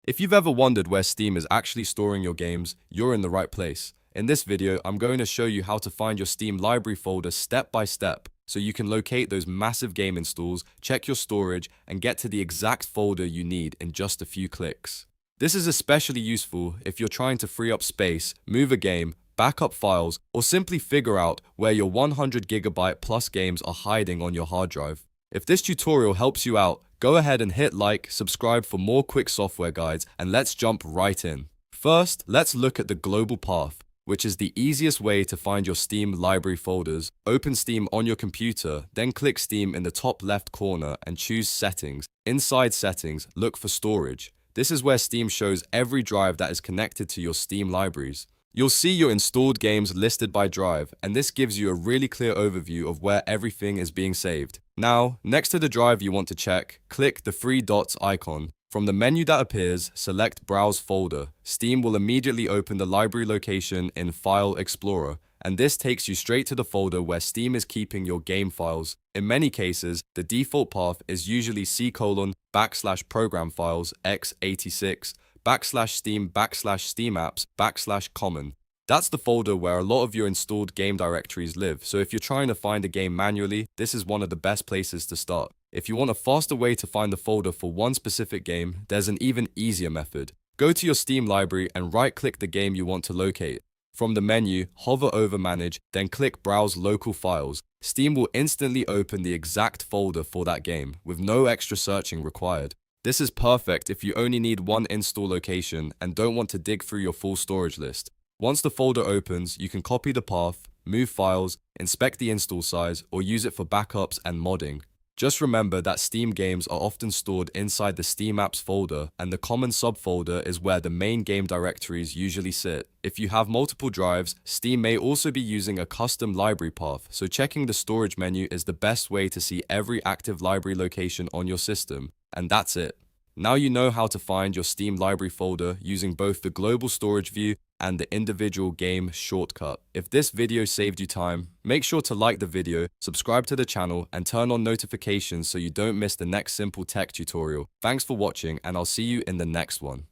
If you've ever wondered where Steam is actually storing your games, you're in the right place. In this video, I'm going to show you how to find your Steam library folder step by step, so you can locate those massive game installs, check your storage, and get to the exact folder you need in just a few clicks. This is especially useful if you're trying to free up space, move a game, back up files, or simply figure out where your 100GB plus games are hiding on your hard drive. If this tutorial helps you out, go ahead and hit like, subscribe for more quick software guides, and let's jump right in. First, let's look at the global path, which is the easiest way to find your Steam library folders. Open Steam on your computer, then click Steam in the top left corner and choose Settings. Inside Settings, look for Storage. This is where Steam shows every drive that is connected to your Steam libraries. You'll see your installed games listed by drive, and this gives you a really clear overview of where everything is being saved. Now, next to the drive you want to check, click the three dots icon. From the menu that appears, select Browse Folder. Steam will immediately open the library location in File Explorer, and this takes you straight to the folder where Steam is keeping your game files. In many cases, the default path is usually C:\program files x86 /Steam apps /common. That's the folder where a lot of your installed game directories live, so if you're trying to find a game manually, this is one of the best places to start. If you want a faster way to find the folder for one specific game, there's an even easier method. Go to your Steam library and right-click the game you want to locate. From the menu, hover over Manage, then click Browse Local Files. Steam will instantly open the exact folder for that game, with no extra searching required. This is perfect if you only need one install location and don't want to dig through your full storage list. Once the folder opens, you can copy the path, move files, inspect the install size, or use it for backups and modding. Just remember that Steam games are often stored inside the Steam Apps folder, and the common subfolder is where the main game directories usually sit. If you have multiple drives, Steam may also be using a custom library path, so checking the storage menu is the best way to see every active library location on your system. And that's it. Now you know how to find your Steam library folder using both the global storage view and the individual game shortcut. If this video saved you time, make sure to like the video, subscribe to the channel, and turn on notifications so you don't miss the next simple tech tutorial. Thanks for watching, and I'll see you in the next one.